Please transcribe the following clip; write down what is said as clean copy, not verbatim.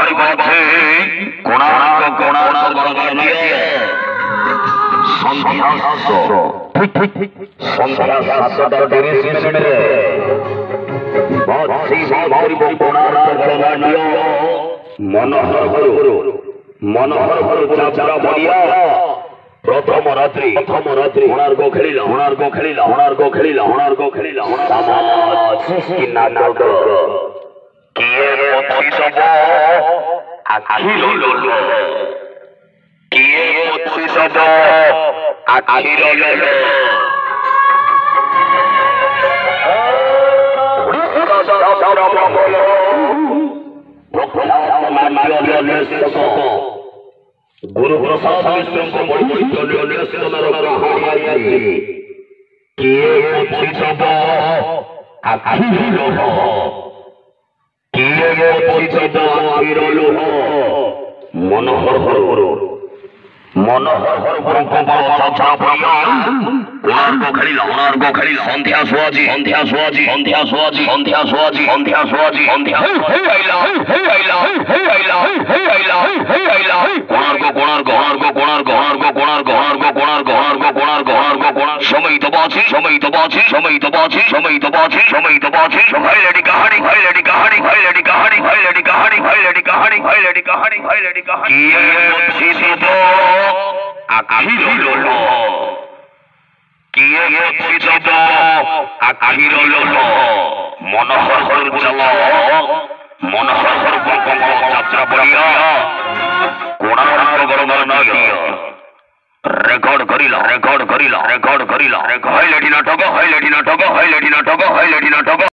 বাড়ি করছে কোণার্ক গণনাট্য সন্ধ্যা 7:00 ঠিক সন্ধ্যা 7:00টার ডেরিস মিনিটে বাজছে বাউরি কোণার্ক গণনাট্য মনোহর হরু যাত্রা বলিয়া প্রথম রাত্রি কোণার্ক খেলিলা সমাজ কি নাটক কিয়ে পথিসব আখিল কিয়ে পথিসব আখিল গুরু প্রসাদ মিশ্রଙ୍କ পরিচিত নির্দেশনার কাহানি আছে কিয়ে পথিসব আখিল কিয়ে পথিসব আখিল মনোহর গুরুଙ୍କ কথা প্রিয় কোণার্ক খেলিলা সন্ধ্যা সোয়াজি সময় তো বাঁচি ভাইলাডি কাহানি মনোহর যাত্রা বলিয়া কোণার্ক গণনাট্য রেকর্ড করিলা হাইলাইটি নাটক